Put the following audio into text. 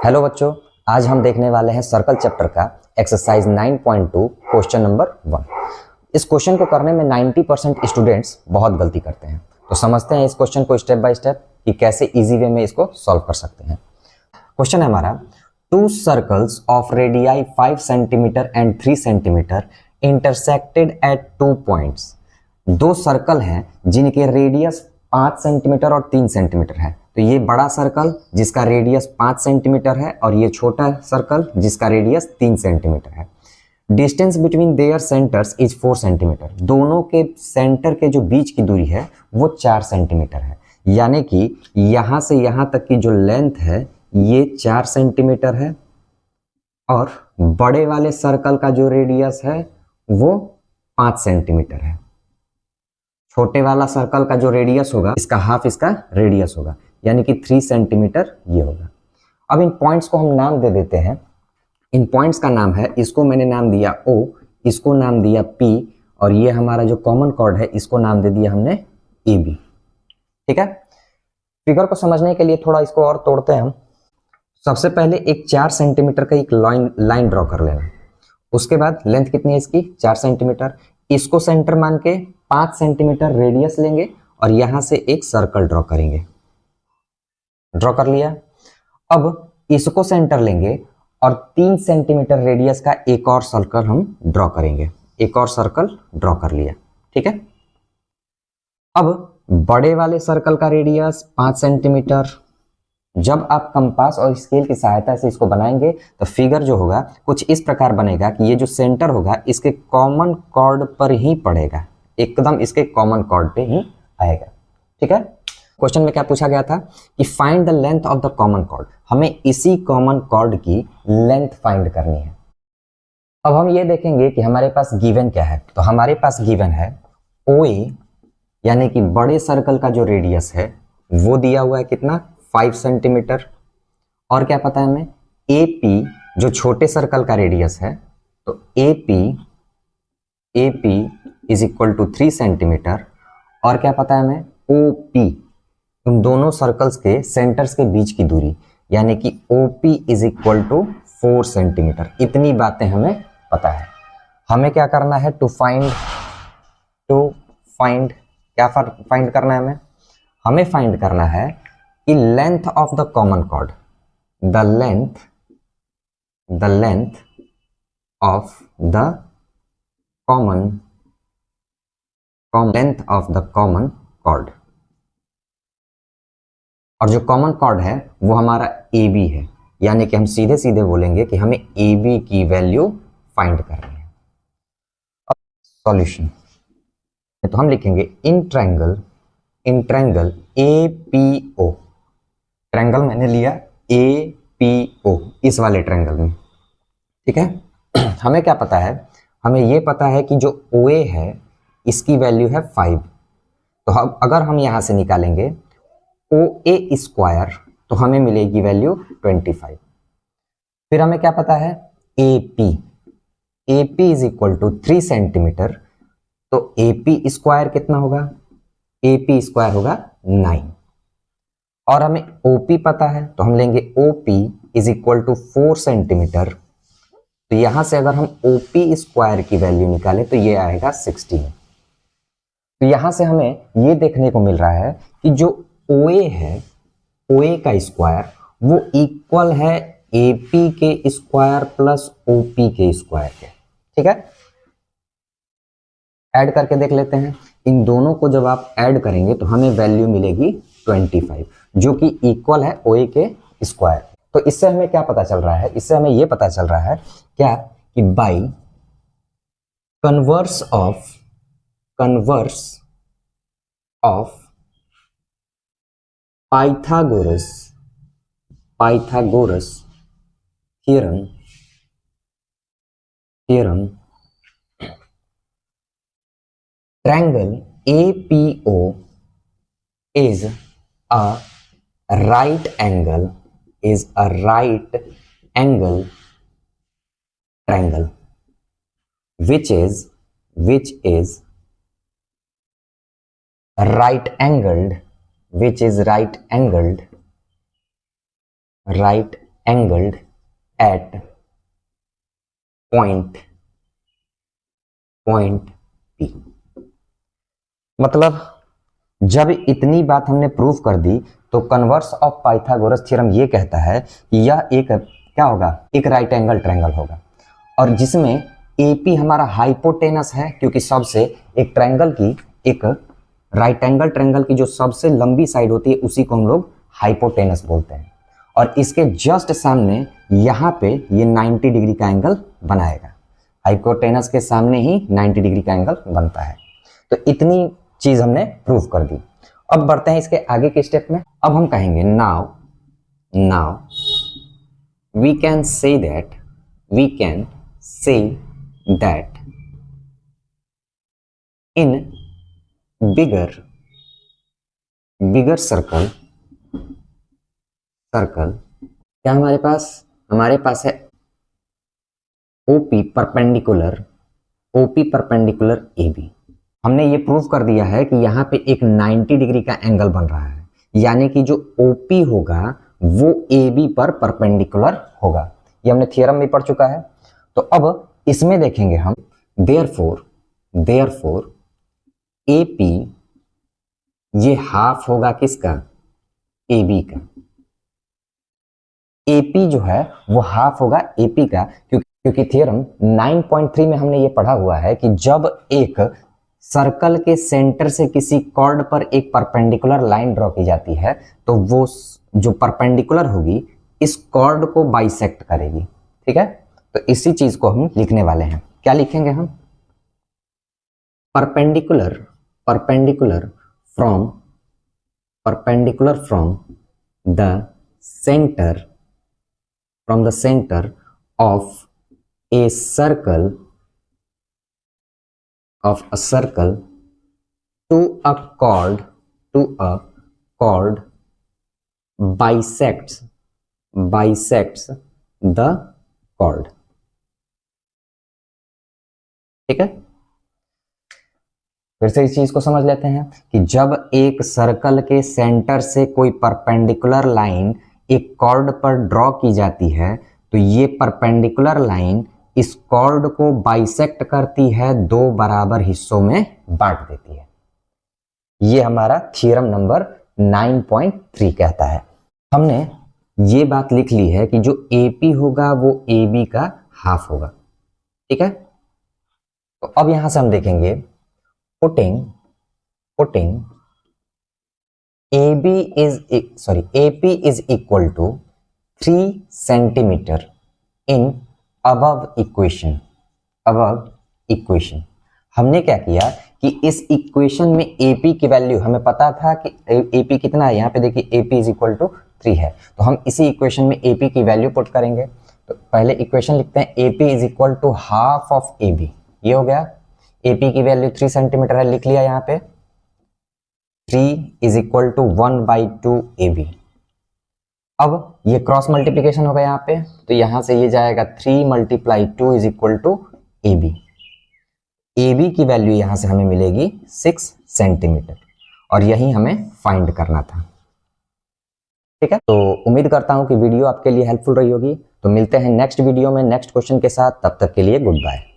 Hello बच्चों, आज हम देखने वाले हैं सर्कल चैप्टर का एक्सरसाइज 9.2 क्वेश्चन नंबर 1। इस क्वेश्चन को करने में 90% स्टूडेंट्स बहुत गलती करते हैं। तो समझते हैं इस क्वेश्चन को स्टेप बाय स्टेप कि कैसे इजी वे में इसको सॉल्व कर सकते हैं। क्वेश्चन है हमारा, two circles of radii 5 centimetre and 3 centimetre intersected at 2 points. दो सर्कल हैं जिनके रेडियस 5 सेंटीमीटर और 3 सेंटीमीटर है। तो ये बड़ा सर्कल जिसका रेडियस 5 सेंटीमीटर है और ये छोटा सर्कल जिसका रेडियस 3 सेंटीमीटर है। Distance between their centres is 4 centimetre. दोनों के सेंटर के जो बीच की दूरी है वो 4 सेंटीमीटर है। यानी कि यहां से यहां तक की जो लेंथ है ये 4 सेंटीमीटर है और बड़े वाले सर्कल का जो रेडियस है वो 5 सेंटीमीटर है। छोटे वाला सर्कल का जो रेडियस होगा इसका हाफ इसका रेडियस होगा, यानी कि 3 सेंटीमीटर ये होगा। अब इन पॉइंट्स को हम नाम दे देते हैं। इन पॉइंट्स का नाम है, इसको मैंने नाम दिया O, इसको नाम दिया P और ये हमारा जो कॉमन कॉर्ड है इसको नाम दे दिया हमने AB। ठीक है, फिगर को समझने के लिए थोड़ा इसको और तोड़ते हैं हम। सबसे पहले एक 4 सेंटीमीटर का एक लाइन ड्रॉ कर लेना। उसके बाद लेंथ कितनी है इसकी 4 सेंटीमीटर। इसको सेंटर मान के 5 सेंटीमीटर रेडियस लेंगे और यहां से एक सर्कल ड्रॉ करेंगे। ड्रॉ कर लिया। अब इसको सेंटर लेंगे और 3 सेंटीमीटर रेडियस का एक और सर्कल हम ड्रॉ करेंगे। एक और सर्कल ड्रॉ कर लिया। ठीक है, अब बड़े वाले सर्कल का रेडियस 5 सेंटीमीटर। जब आप कंपास और स्केल की सहायता से इसको बनाएंगे तो फिगर जो होगा कुछ इस प्रकार बनेगा कि ये जो सेंटर होगा इसके कॉमन कॉर्ड पर ही पड़ेगा, एकदम इसके कॉमन कॉर्ड पे ही आएगा। ठीक है, क्वेश्चन में क्या पूछा गया था कि find the length of the common chord. हमें इसी कॉमन कॉर्ड की लेंथ फाइंड करनी है। अब हम ये देखेंगे कि हमारे पास गिवन क्या है। तो हमारे पास गिवन है OA, यानी कि बड़े सर्कल का जो रेडियस है वो दिया हुआ है कितना 5 सेंटीमीटर। और क्या पता है हमें AP जो छोटे सर्कल का रेडियस है, तो AP is equal to 3 centimetre. और क्या पता है हमें OP, उन दोनों सर्कल्स के सेंटर्स के बीच की दूरी, यानी कि OP is equal to 4 centimetre. इतनी बातें हमें पता है। हमें क्या करना है टू फाइंड क्या फाइंड करना है हमें फाइंड करना है कि length of the common chord, the length of the common chord. और जो कॉमन कॉर्ड है वो हमारा AB है, यानी कि हम सीधे सीधे बोलेंगे कि हमें AB की वैल्यू फाइंड करनी है। अब सॉल्यूशन तो हम लिखेंगे इन ट्रायंगल APO। ट्रायंगल मैंने लिया APO, इस वाले ट्रायंगल में। ठीक है, हमें क्या पता है, हमें ये पता है कि जो OA है इसकी वैल्यू है 5। तो अब अगर हम यहां से निकालेंगे OA स्क्वायर तो हमें मिलेगी वैल्यू 25। फिर हमें क्या पता है AP is equal to 3 centimetre. तो AP स्क्वायर कितना होगा, AP स्क्वायर होगा 9। और हमें OP पता है तो हम लेंगे OP is equal to 4 centimetre. तो यहां से अगर हम OP स्क्वायर की वैल्यू निकालें तो ये आएगा 16। तो यहां से हमें ये देखने को मिल रहा है कि जो OA है, OA का स्क्वायर वो इक्वल है AP के स्क्वायर प्लस OP के स्क्वायर के। ठीक है, ऐड करके देख लेते हैं। इन दोनों को जब आप ऐड करेंगे तो हमें वैल्यू मिलेगी 25, जो कि इक्वल है OA के स्क्वायर। तो इससे हमें क्या पता चल रहा है, इससे हमें यह पता चल रहा है क्या कि by converse of Pythagoras theorem triangle APO is a right angle triangle which is right angled angled at point P। मतलब जब इतनी बात हमने प्रूव कर दी तो कन्वर्स ऑफ पाइथागोरस थ्योरम ये कहता है कि यह एक क्या होगा, एक राइट एंगल ट्रायंगल होगा, और जिसमें AP हमारा हाइपोटेनस है, क्योंकि सबसे एक ट्रायंगल की, एक राइट एंगल ट्रायंगल की जो सबसे लंबी साइड होती है उसी को हम लोग हाइपोटेनस बोलते हैं, और इसके जस्ट सामने यहाँ पे ये 90 डिग्री का एंगल बनाएगा। हाइपोटेनस के सामने ही 90 डिग्री का एंगल बनता है। तो इतनी चीज हमने प्रूव कर दी। अब बढ़ते हैं इसके आगे के स्टेप में। अब हम कहेंगे now we can say that in bigger circle क्या हमारे पास है OP परपेंडिकुलर AB। हमने ये प्रूव कर दिया है कि यहाँ पे एक 90 डिग्री का एंगल बन रहा है, यानी कि जो OP होगा वो AB पर परपेंडिकुलर होगा। ये हमने थ्योरम में पढ़ चुका है। तो अब इसमें देखेंगे हम, देयरफॉर AP ये हाफ होगा किसका, AB का। AP जो है वो हाफ होगा AP का, क्योंकि थ्योरम 9.3 में हमने ये पढ़ा हुआ है कि जब एक सर्कल के सेंटर से किसी कॉर्ड पर एक परपेंडिकुलर लाइन ड्रॉ की जाती है तो वो जो परपेंडिकुलर होगी इस कॉर्ड को बाइसेक्ट करेगी। ठीक है, तो इसी चीज को हम लिखने वाले हैं। क्या लिखेंगे हम, perpendicular from the centre of a circle to a chord bisects the chord। ठीक है, फिर से इस चीज को समझ लेते हैं कि जब एक सर्कल के सेंटर से कोई परपेंडिकुलर लाइन एक कॉर्ड पर ड्रॉ की जाती है तो ये परपेंडिकुलर लाइन इस कॉर्ड को बाइसेक्ट करती है, दो बराबर हिस्सों में बांट देती है। ये हमारा थ्योरम नंबर 9.3 कहता है। हमने ये बात लिख ली है कि जो AP होगा वो AB का हाफ होगा। ठीक है, तो अब यहां से हम देखेंगे putting AP is equal to 3 centimetre in above equation. हमने क्या किया कि इस इक्वेशन में AP की वैल्यू हमें पता था कि AP कितना है, यहाँ पे देखिए AP इज इक्वल टू 3 है, तो हम इसी इक्वेशन में AP की वैल्यू पुट करेंगे। तो पहले इक्वेशन लिखते हैं, AP is equal to half of AB। ये हो गया, AP की वैल्यू 3 सेंटीमीटर है, लिख लिया यहाँ पे। 3 इज इक्वल टू 1/2 AB। अब ये क्रॉस मल्टीप्लीकेशन होगा यहाँ पे, तो यहां से ये जाएगा 3 × 2 is equal to AB। AB की वैल्यू यहां से हमें मिलेगी 6 सेंटीमीटर, और यही हमें फाइंड करना था। ठीक है, तो उम्मीद करता हूं कि वीडियो आपके लिए हेल्पफुल रही होगी। तो मिलते हैं नेक्स्ट वीडियो में नेक्स्ट क्वेश्चन के साथ, तब तक के लिए गुड बाय।